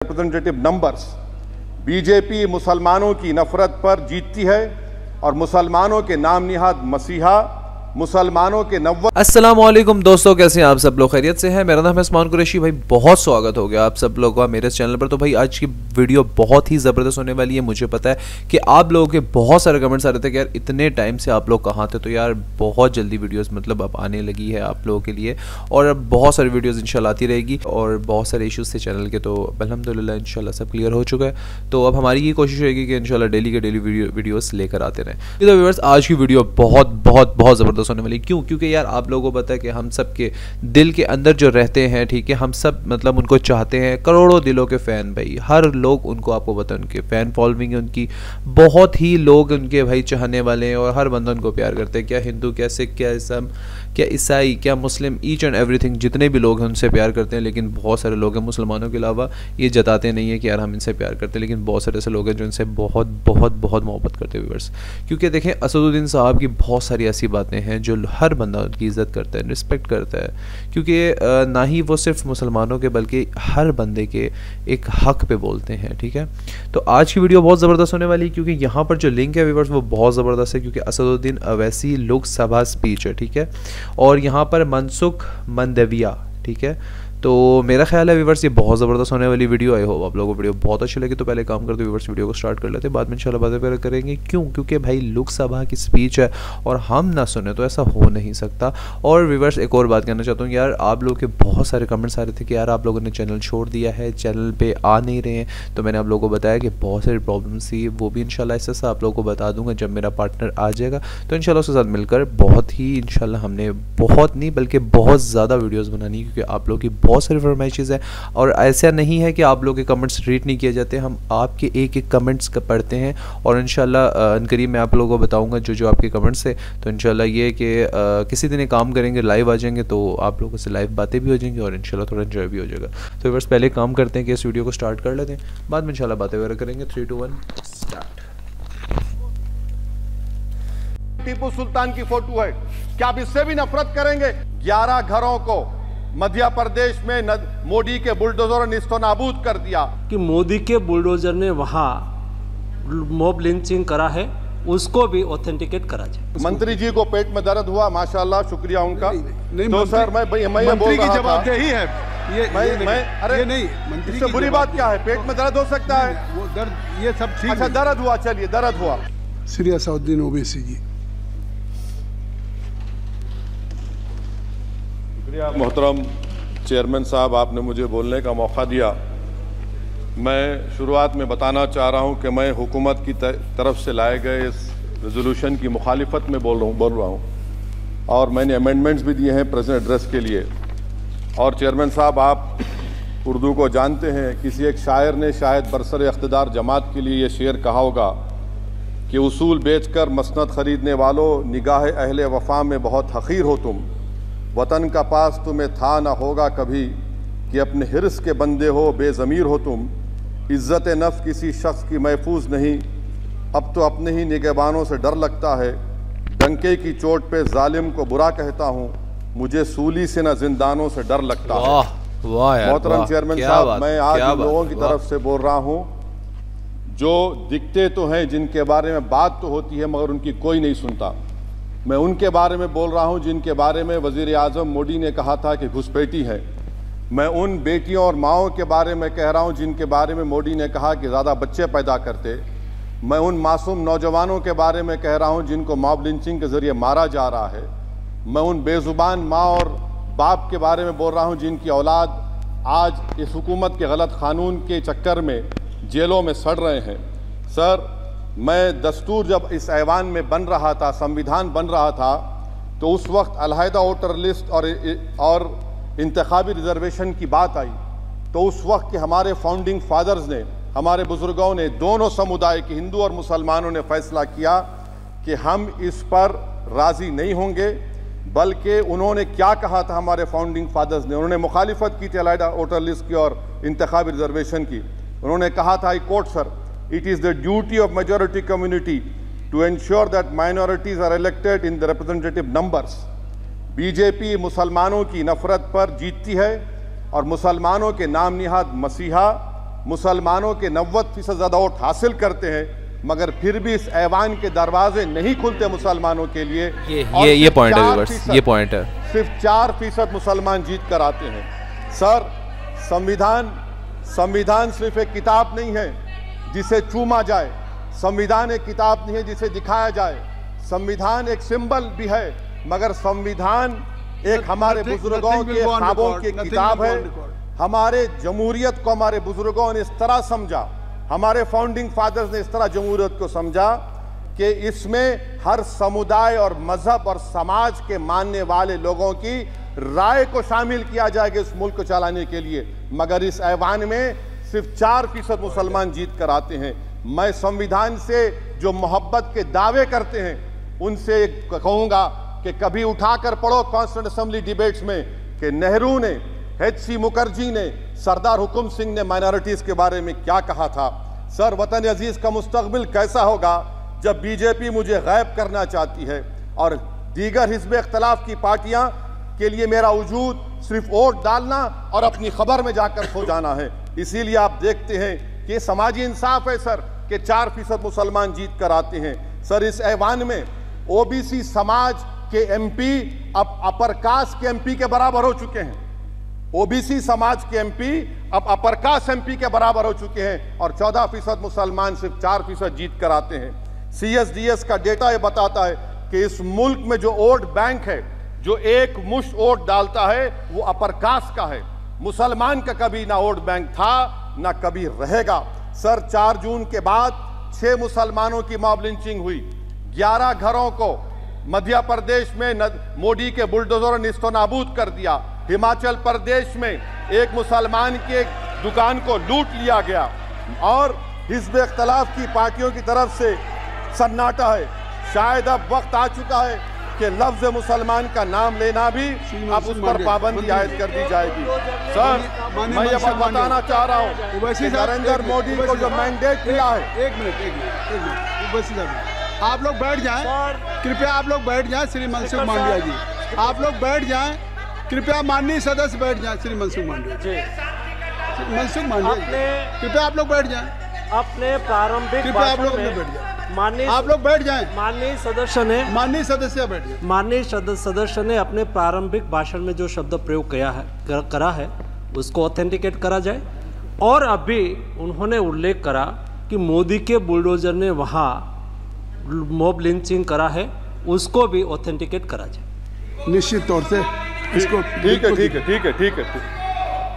Representative numbers BJP मुसलमानों की नफरत पर जीतती है और मुसलमानों के नाम निहाद मसीहा मुसलमानों के अस्सलाम वालेकुम दोस्तों, कैसे हैं आप सब लोग? खैरियत से हैं? मेरा नाम है उस्मान कुरैशी। भाई बहुत स्वागत हो गया आप सब लोगों का मेरे चैनल पर। तो भाई आज की वीडियो बहुत ही ज़बरदस्त होने वाली है। मुझे पता है कि आप लोगों के बहुत सारे कमेंट्स आ रहे थे कि यार इतने टाइम से आप लोग कहाँ थे। तो यार बहुत जल्दी वीडियोज़ मतलब अब आने लगी है आप लोगों के लिए, और अब बहुत सारी वीडियोज़ इंशाल्लाह आती रहेगी। और बहुत सारे इशूज़ थे चैनल के, तो अल्हम्दुलिल्लाह इंशाल्लाह सब क्लियर हो चुका है। तो अब हमारी ये कोशिश रहेगी कि इंशाल्लाह डेली के डेली वीडियोज़ लेकर आते रहें। तो व्यूअर्स, आज की वीडियो बहुत बहुत बहुत ज़बरदस्त होने वाली। क्यों? क्योंकि यार आप लोगों को पता है कि हम सब के दिल के अंदर जो रहते हैं, ठीक है, हम सब मतलब उनको चाहते हैं। करोड़ों दिलों के फ़ैन भाई, हर लोग उनको, आपको पता है उनके फ़ैन फॉलोइंग है उनकी, बहुत ही लोग उनके भाई चाहने वाले हैं और हर बंदा उनको प्यार करते हैं। क्या हिंदू, क्या सिख, क्या इस्लाम, क्या ईसाई, क्या मुस्लिम, ईच एंड एवरीथिंग, जितने भी लोग हैं उनसे प्यार करते हैं। लेकिन बहुत सारे लोग हैं मुसलमानों के अलावा ये जताते नहीं है कि यार हम इनसे प्यार करते हैं, लेकिन बहुत सारे ऐसे लोग हैं जो इनसे बहुत बहुत बहुत मोहब्बत करते हैं व्यूअर्स। क्योंकि देखें, असदुद्दीन साहब की बहुत सारी ऐसी बातें हैं जो हर बंदा उनकी इज़्ज़त करता है, रिस्पेक्ट करता है। क्योंकि ना ही वो सिर्फ मुसलमानों के बल्कि हर बंदे के एक हक़ पे बोलते हैं, ठीक है। तो आज की वीडियो बहुत ज़बरदस्त होने वाली है, क्योंकि यहाँ पर जो लिंक है व्यूअर्स वो बहुत ज़बरदस्त है। क्योंकि असदुद्दीन अवैसी लोकसभा स्पीच है, ठीक है, और यहाँ पर मनसुख मंदविया, ठीक है। तो मेरा ख्याल है व्यूअर्स ये बहुत ज़बरदस्त होने वाली वीडियो। आई होप आप लोगों को वीडियो बहुत अच्छी लगी। तो पहले काम करते व्यूअर्स वीडियो को स्टार्ट कर लेते हैं, बाद में इंशाल्लाह बातें वगैरह करेंगे। क्यों? क्योंकि भाई लोकसभा की स्पीच है और हम ना सुने तो ऐसा हो नहीं सकता। और व्यूअर्स एक और बात कहना चाहता हूँ, यार आप लोगों के बहुत सारे कमेंट्स आ रहे थे कि यार आप लोगों ने चैनल छोड़ दिया है, चैनल पर आ नहीं रहे हैं। तो मैंने आप लोगों को बताया कि बहुत सारी प्रॉब्लम्स थी, वो भी इंशाल्लाह ऐसा आप लोगों को बता दूँगा जब मेरा पार्टनर आ जाएगा। तो इंशाल्लाह उसके साथ मिलकर बहुत ही इंशाल्लाह हमने बहुत नहीं बल्कि बहुत ज़्यादा वीडियोज़ बनानी, क्योंकि आप लोगों की बहुत सारी फरमाइशें है। और ऐसा नहीं है कि आप लोग के कमेंट्स रीड नहीं किए जाते, हम आपके एक एक कमेंट्स का पढ़ते हैं। और इंशाल्लाह अनकरीब मैं आप लोगों को बताऊंगा जो जो आपके कमेंट्स है। तो इंशाल्लाह ये कि किसी दिन काम करेंगे, लाइव आ जाएंगे, तो आप लोगों से लाइव बातें भी हो जाएंगी और इंशाल्लाह थोड़ा एंजॉय भी हो जाएगा। तो बस पहले काम करते हैं कि इस वीडियो को स्टार्ट कर लेते हैं, बाद में इंशाल्लाह बातें वगैरह करेंगे। 3, 2, 1 स्टार्ट। टीपू सुल्तान की फोटो है, क्या आप इससे भी नफरत करेंगे? 11 घरों को मध्य प्रदेश में मोदी के बुलडोजर ने निस्तो नाबूद कर दिया। कि मोदी के बुलडोजर ने वहां मॉब लिंचिंग करा है, उसको भी ऑथेंटिकेट करा जाए। मंत्री जी को पेट में दर्द हुआ, माशाल्लाह, शुक्रिया उनका। नहीं, तो सर मैं मंत्री की जवाबदेही है अरे ये नहीं, मंत्री इससे बुरी बात क्या है? पेट में दर्द हो सकता है, वो दर्द ये सब ठीक। अच्छा दर्द हुआ, चलिए दर्द हुआ। श्री असदुद्दीन ओवैसी जी। मोहतरम चेयरमैन साहब, आपने मुझे बोलने का मौका दिया। मैं शुरुआत में बताना चाह रहा हूं कि मैं हुकूमत की तरफ से लाए गए इस रेजोल्यूशन की मुखालिफत में बोल रहा हूं और मैंने अमेंडमेंट्स भी दिए हैं प्रेजेंट एड्रेस के लिए। और चेयरमैन साहब, आप उर्दू को जानते हैं, किसी एक शायर ने शायद बरसर इख्तिदार जमात के लिए ये शेर कहा होगा कि उसूल बेचकर मसनद ख़रीदने वालों, निगाह अहले वफ़ा में बहुत हक़ीर हो तुम। वतन का पास तुम्हें था ना होगा कभी, कि अपने हिर्स के बंदे हो, बेज़मीर हो तुम। इज़्ज़त नफ्स किसी शख्स की महफूज नहीं, अब तो अपने ही निगहबानों से डर लगता है। डंके की चोट पे जालिम को बुरा कहता हूँ, मुझे सूली से न जिंदानों से डर लगता है। मोहतरम चेयरमैन साहब, मैं आज इन लोगों की तरफ से बोल रहा हूँ जो दिखते तो हैं, जिनके बारे में बात तो होती है मगर उनकी कोई नहीं सुनता। मैं उनके बारे में बोल रहा हूं जिनके बारे में वज़ीर आज़म मोदी ने कहा था कि घुसपैठी है। मैं उन बेटियों और माओं के बारे में कह रहा हूं जिनके बारे में मोदी ने कहा कि ज़्यादा बच्चे पैदा करते। मैं उन मासूम नौजवानों के बारे में कह रहा हूं जिनको मॉब लिंचिंग के ज़रिए मारा जा रहा है। मैं उन बेज़ुबान माँ और बाप के बारे में बोल रहा हूं जिनकी औलाद आज इस हुकूमत के गलत क़ानून के चक्कर में जेलों में सड़ रहे हैं। सर, मैं दस्तूर जब इस ऐवान में बन रहा था, संविधान बन रहा था, तो उस वक्त अलहदा वोटर लिस्ट और इंतखाबी रिजर्वेशन की बात आई। तो उस वक्त के हमारे फाउंडिंग फादर्स ने, हमारे बुजुर्गों ने, दोनों समुदाय के हिंदू और मुसलमानों ने फैसला किया कि हम इस पर राज़ी नहीं होंगे। बल्कि उन्होंने क्या कहा था हमारे फाउंडिंग फादर्स ने, उन्होंने मुखालिफत की थी अलहदा वोटर लिस्ट की और इंतखाबी रिजर्वेशन की। उन्होंने कहा था, I quote sir, it is the duty of majority community to ensure that minorities are elected in the representative numbers. BJP मुसलमानों की नफरत पर जीतती है और मुसलमानों के नाम निहाद मसीहा मुसलमानों के 90% ज़्यादा वोट हासिल करते हैं, मगर फिर भी इस ऐवान के दरवाजे नहीं खुलते मुसलमानों के लिए। ये पॉइंट है व्यूअर्स, ये पॉइंट है। सिर्फ 4% मुसलमान जीत कर आते हैं। सर, संविधान सिर्फ एक किताब नहीं है जिसे चूमा जाए, संविधान एक किताब नहीं है जिसे दिखाया जाए, संविधान एक सिंबल भी है, मगर संविधान एक हमारे बुजुर्गों के ख्वाबों की किताब है। हमारे जमहूरियत को हमारे बुजुर्गों ने इस तरह समझा, हमारे फाउंडिंग फादर्स ने इस तरह जमहूरियत को समझा कि इसमें हर समुदाय और मजहब और समाज के मानने वाले लोगों की राय को शामिल किया जाएगा इस मुल्क को चलाने के लिए। मगर इस ऐवान में सिर्फ 4% मुसलमान जीत कर आते हैं। मैं संविधान से जो मोहब्बत के दावे करते हैं उनसे कहूंगा कि कभी उठाकर पढ़ो कॉन्स्टिट्यूंट असेंबली डिबेट्स में कि नेहरू ने, H.C. मुखर्जी ने, सरदार हुकुम सिंह ने माइनॉरिटीज के बारे में क्या कहा था। सर, वतन अजीज का मुस्तकबिल कैसा होगा जब बीजेपी मुझे गायब करना चाहती है और दीगर हिज़्ब इख्तलाफ की पार्टियां के लिए मेरा वजूद सिर्फ वोट डालना और अपनी खबर में जाकर सो जाना है। इसीलिए आप देखते हैं कि समाजी इंसाफ है सर कि 4% मुसलमान जीत कर आते हैं। सर, इस ऐवान में ओबीसी समाज के एमपी अब अपर कास्ट के एमपी के बराबर हो चुके हैं। ओबीसी समाज के एमपी अब अपर कास्ट एमपी के बराबर हो चुके हैं और 14% मुसलमान सिर्फ 4% जीत कर आते हैं। CSDS का डेटा यह बताता है कि इस मुल्क में जो वोट बैंक है, जो एक मुश्त वोट डालता है, वो अपर कास्ट का है। मुसलमान का कभी ना वोट बैंक था ना कभी रहेगा। सर, 4 जून के बाद 6 मुसलमानों की मॉब लिंचिंग हुई, 11 घरों को मध्य प्रदेश में मोदी के बुलडोजर ने निस्तो नाबूद कर दिया। हिमाचल प्रदेश में एक मुसलमान की एक दुकान को लूट लिया गया और हिज़्ब इख्तलाफ की पार्टियों की तरफ से सन्नाटा है। शायद अब वक्त आ चुका है कि लफ्ज मुसलमान का नाम लेना भी अब उस पर पाबंदी आयद कर दी जाएगी। सर, मैं ये बात बताना चाह रहा हूँ कि नरेंद्र मोदी को जो मैंडेट मिला है। एक मिनट, आप लोग बैठ जाएं, कृपया आप लोग बैठ जाएं। श्री मनसुख मांडविया जी, आप लोग बैठ जाएं, कृपया माननीय सदस्य बैठ जाएं। श्री मनसुख मांडविया जी, मनसुख मांडविया, कृपया आप लोग बैठ जाएं। अपने प्रारंभिक आप लोग बैठ जाएं, आप लोग बैठ जाएं। माननीय सदस्य ने अपने प्रारंभिक भाषण में जो शब्द प्रयोग करा है उसको ऑथेंटिकेट करा जाए। और अभी उन्होंने उल्लेख करा कि मोदी के बुलडोजर ने वहाँ मॉब लिंचिंग करा है, उसको भी ऑथेंटिकेट करा जाए। निश्चित तौर से इसको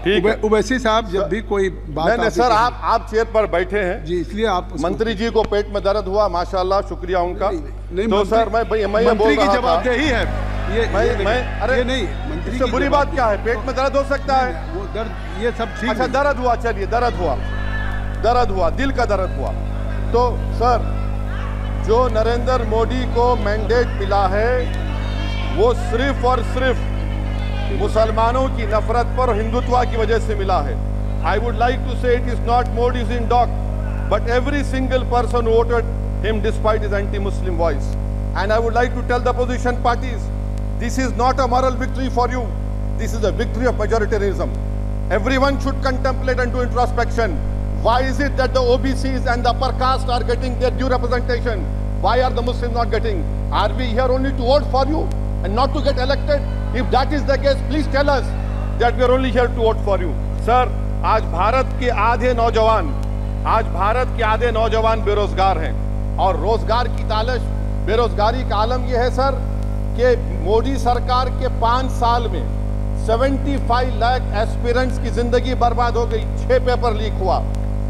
ठीक है। उवैसी साहब, जब भी कोई बात नहीं सर, आप चेयर पर बैठे हैं जी, इसलिए आप मंत्री जी को पेट में दर्द हुआ, माशाल्लाह, शुक्रिया उनका। नहीं, तो सर मैं मंत्री की जवाबदेही है अरे नहीं, मंत्री से बुरी बात क्या है? पेट में दर्द हो सकता है, वो दर्द, ये सब ठीक। अच्छा, दर्द हुआ, चलिए, दर्द हुआ, दिल का दर्द हुआ। तो सर, जो नरेंद्र मोदी को मैंडेट मिला है वो सिर्फ और सिर्फ मुसलमानों की नफरत पर हिंदुत्व की वजह से मिला है। I would like to say it is not Modi's in dog but every single person voted him despite his anti Muslim voice. And I would like to tell the position parties, this is not a moral victory for you, this is a victory of majoritarianism. Everyone should contemplate and do introspection. Why is it that the OBCs and the upper caste are getting their due representation? Why are the Muslims not getting? Are we here only to vote for you and not to get elected? If that is the case, please tell us that we are only here to vote for you. Sir, आज भारत के आधे नौजवान बेरोजगार हैं और रोजगार की तालिश, बेरोजगारी का आलम यह है सर कि मोदी सरकार के 5 साल में 75 लाख एस्पिरेंट्स की जिंदगी बर्बाद हो गई, 6 पेपर लीक हुआ।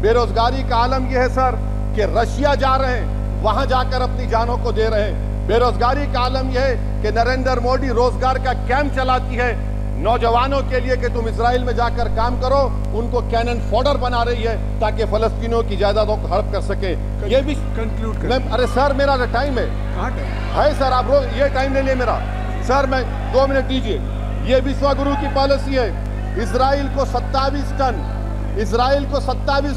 बेरोजगारी का आलम यह है सर कि रशिया जा रहे हैं, वहां जाकर अपनी जानों को दे रहे हैं। बेरोजगारी का आलम यह है कि नरेंद्र मोदी रोजगार का कैंप चलाती है नौजवानों के लिए कि तुम इजराइल में जाकर काम करो, उनको कैनन फॉडर बना रही है ताकि फलस्तीनियों की जायदादों को हड़प कर सके। ये भी कंक्लूड कर। अरे सर, मेरा टाइम है सर, आप रोज ये टाइम ले लिए मेरा। सर, मैं 2 मिनट दीजिए। ये विश्वगुरु की पॉलिसी है। इजराइल को 27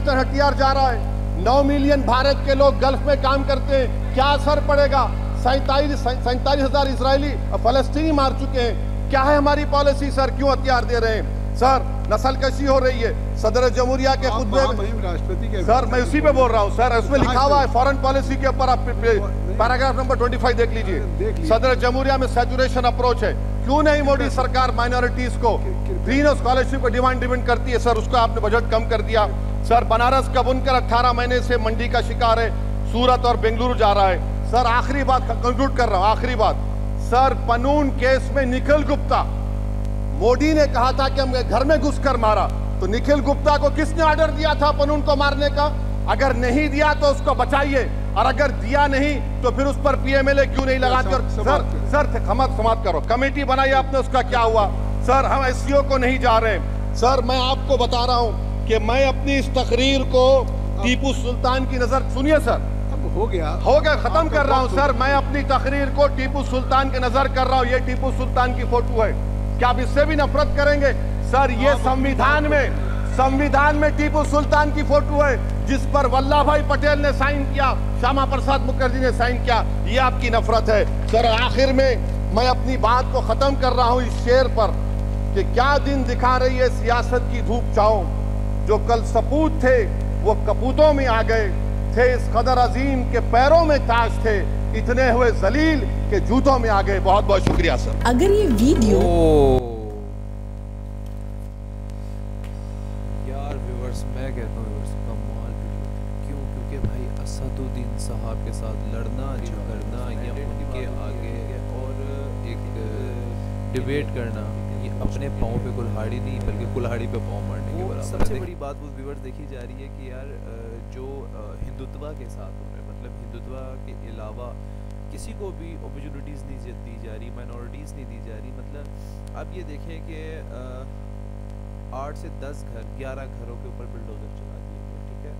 टन हथियार जा रहा है। 9 मिलियन भारत के लोग गल्फ में काम करते हैं, क्या असर पड़ेगा? 47,000 इजरायली फलस्तीनी मार चुके हैं। क्या है हमारी पॉलिसी सर? क्यों हथियार दे रहे हैं? सर नस्ल कशी हो रही है। सदर जमहूरिया के खुतबे में राष्ट्रपति के सर मैं उसी पे बोल रहा हूँ सर, उसमें लिखा हुआ है फॉरेन पॉलिसी के ऊपर, आप पैराग्राफ नंबर 25 देख लीजिए। सदर जमहूरिया में सैचुरेशन अप्रोच है। क्यों नहीं मोदी सरकार माइनॉरिटीज को ग्रीन स्कॉलरशिप को डिमांड करती है सर, उसको आपने बजट कम कर दिया। सर बनारस का बुनकर 18 महीने से मंडी का शिकार है, सूरत और बेंगलुरु जा रहा है। सर आखिरी बात कंक्लूड कर रहा हूं, आखिरी बात सर, पनून केस में निखिल गुप्ता, मोदी ने कहा था कि हम घर में घुसकर मारा, तो निखिल गुप्ता को किसने ऑर्डर दिया था पनून को मारने का? अगर नहीं दिया तो उसको बचाइए, और अगर दिया नहीं तो फिर उस पर पीएमएलए क्यों नहीं लगाकर? सर समाप्त करो। कमेटी बनाई आपने, उसका क्या हुआ? सर हम एससीओ को नहीं जा रहे। सर मैं आपको बता रहा हूं कि मैं अपनी इस तकरीर को टीपू सुल्तान की नजर, सुनिए सर, हो गया खत्म कर रहा हूं सर। मैं अपनी तकरीर को टीपू सुल्तान की नजर कर रहा हूं। ये टीपू सुल्तान की फोटो है, क्या आप इससे भी नफरत करेंगे? सर ये संविधान में टीपू सुल्तान की फोटो है, जिस पर वल्लभ भाई पटेल ने साइन किया, श्यामा प्रसाद मुखर्जी ने साइन किया। ये आपकी नफरत है सर। आखिर में मैं अपनी बात को खत्म कर रहा हूं इस शेर पर कि क्या दिन दिखा रही है सियासत की धूप छाओ, जो कल सपूत थे वो कपूतों में आ गए, थे इस कदर अजीम के पैरों में ताज थे, इतने हुए जलील के जूतों में आ गए। बहुत बहुत शुक्रिया सर। अगर ये वीडियो यार व्यूअर्स, मैं कहता हूँ व्यूअर्स कमाल वीडियो। क्यों? क्योंकि भाई असदुद्दीन साहब के साथ लड़ना झगड़ना या उनके आगे और एक डिबेट करना, ये अपने पाँव पे कुल्हाड़ी नहीं बल्कि कुल्हाड़ी पे पाँव मारने के बराबर। सबसे बड़ी बात वो व्यूअर्स देखी जा रही है कि यार जो हिंदुत्व के साथ हो रहा है, मतलब हिंदुत्व के अलावा किसी को भी अपॉर्चुनिटीज़ नहीं दी जा रही, माइनॉरिटीज़ नहीं दी जा रही। मतलब आप ये देखें कि 8 से 10 घर 11 घरों के ऊपर बिल्डोजर चला दिए गए, ठीक है।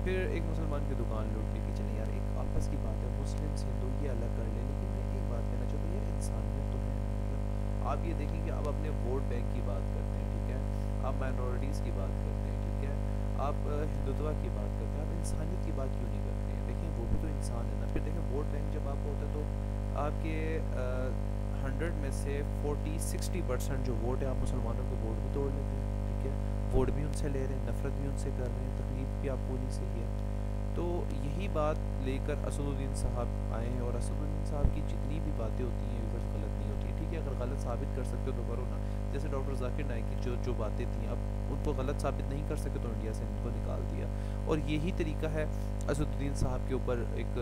फिर एक मुसलमान की दुकान लूट ली कि चलिए यार एक आपस की बात है, मुस्लिम हिंदू ये अलग कर लें, लेकिन मैं एक बात कहना चाहता हूँ यार इंसानियत तो है। मतलब आप ये देखें कि आप अपने वोट बैंक की बात करते हैं, ठीक है, आप माइनॉरिटीज़ की बात करते हैं, ठीक है, आप हिंदुत्व की बात करते हैं, आप इंसानियत की बात क्यों नहीं करते हैं? देखें वो भी तो इंसान है ना। फिर देखें वोट बैंक जब आपको होता है तो आपके 100 में से 40-60% जो वोट है आप मुसलमानों के वोट भी तोड़ लेते हैं, ठीक है, वोट भी उनसे ले रहे हैं, नफरत भी उनसे कर रहे हैं, तकलीफ भी आपको उन्हीं से है। तो यही बात लेकर असदुद्दीन साहब आए हैं, और असदुद्दीन साहब की जितनी भी बातें होती हैं वो गलत नहीं होती, ठीक है। अगर गलत साबित कर सकते हो तो करो ना। जैसे डॉक्टर जाकिर नाइक की जो बातें थी, अब उनको गलत साबित नहीं कर सके तो इंडिया से इनको निकाल दिया। और यही तरीका है असदुद्दीन साहब के ऊपर एक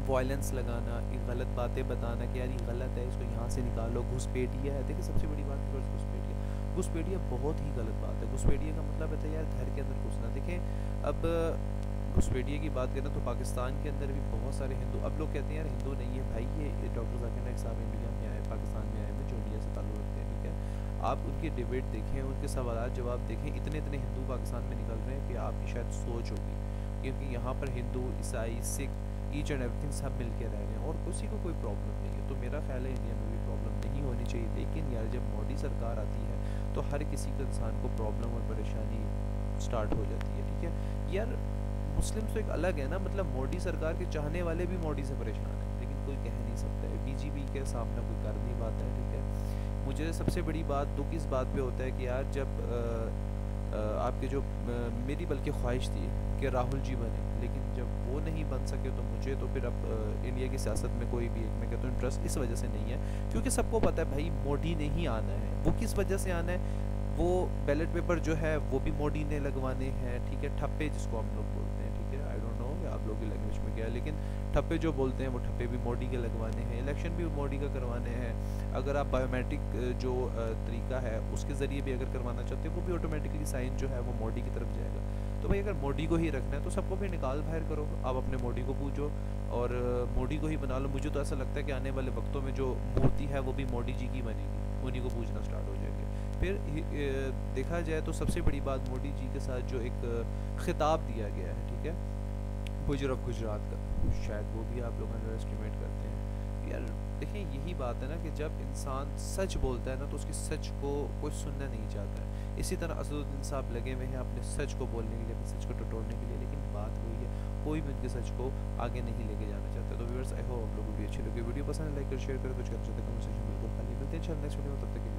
वायलेंस लगाना, एक गलत बातें बताना कि यार ये गलत है, इसको यहाँ से निकालो, घुसपैठिया है। देखिए सबसे बड़ी बात घुसपैठिया बहुत ही गलत बात है। घुसपैठिया का मतलब है यार घर के अंदर घुसना। देखें अब घुसपैठिया की बात करें तो पाकिस्तान के अंदर भी बहुत सारे हिंदू, अब लोग कहते हैं यार हिंदू नहीं है भाई, ये डॉक्टर जाकिर नाइक साहब इंडिया में आए, पाकिस्तान में आए हैं जो इंडिया से ताल्लुक़ रखते हैं, ठीक है। आप उनके डिबेट देखें, उनके सवाल जवाब देखें, इतने हिंदू पाकिस्तान में निकल रहे हैं कि आपकी शायद सोच होगी, क्योंकि यहाँ पर हिंदू, ईसाई, सिख, ईच एंड एवरीथिंग सब मिल के रह रहे हैं और किसी को कोई प्रॉब्लम नहीं है। तो मेरा ख्याल है इंडिया में भी प्रॉब्लम नहीं होनी चाहिए, लेकिन यार जब मोदी सरकार आती है तो हर किसी को इंसान को प्रॉब्लम और परेशानी स्टार्ट हो जाती है, ठीक है। यार मुस्लिम तो एक अलग है ना, मतलब मोदी सरकार के चाहने वाले भी मोदी से परेशान है, लेकिन कोई कह नहीं सकता है, बीजेपी के सामने कोई कर नहीं पाता है, ठीक है। मुझे सबसे बड़ी बात दुख इस बात पे होता है कि यार जब आपके जो मेरी बल्कि ख्वाहिश थी कि राहुल जी बने, लेकिन जब वो नहीं बन सके तो मुझे तो फिर अब इंडिया की सियासत में कोई भी एक मैं कहता हूँ इंटरेस्ट इस वजह से नहीं है, क्योंकि सबको पता है भाई मोदी ने ही आना है। वो किस वजह से आना है, वो बैलेट पेपर जो है वो भी मोदी ने लगवाने हैं, ठीक है, ठप्पे जिसको हम लोग बोलते हैं, ठीक है, आई डोंट नो आप लोग की लैंग्वेज में क्या है, लेकिन ठप्पे जो बोलते हैं वो ठप्पे भी मोदी के लगवाने हैं, इलेक्शन भी मोदी का करवाने हैं। अगर आप बायोमेट्रिक जो तरीका है उसके ज़रिए भी अगर करवाना चाहते हैं वो भी ऑटोमेटिकली साइन जो है वो मोदी की तरफ जाएगा। तो भाई अगर मोदी को ही रखना है तो सबको भी निकाल बाहर करो, आप अपने मोदी को पूछो और मोदी को ही बना लो। मुझे तो ऐसा लगता है कि आने वाले वक्तों में जो मूर्ति है वो भी मोदी जी की बनेगी, उन्हीं को पूछना स्टार्ट हो जाएंगे। फिर देखा जाए तो सबसे बड़ी बात मोदी जी के साथ जो एक खिताब दिया गया है, ठीक है, गुजरात का, शायद वो भी आप लोग अंडर एस्टिमेट करते हैं। यार देखिए यही बात है ना कि जब इंसान सच बोलता है ना तो उसकी सच को कोई सुनना नहीं चाहता है। इसी तरह असदुद्दीन साहब लगे हुए हैं अपने सच को बोलने के लिए, अपने सच को टटोलने के लिए, लेकिन बात वही है कोई भी उनके सच को आगे नहीं लेके जाना चाहता। तो व्यूअर्स आई होप आप लोगों को वीडियो अच्छी लगी, वीडियो पसंद लाइक कर शेयर करो, कुछ कर सकते हैं कमेंट सेक्शन में बिल्कुल खाली मिलते हैं। नेक्स्ट वीडियो में, तब तक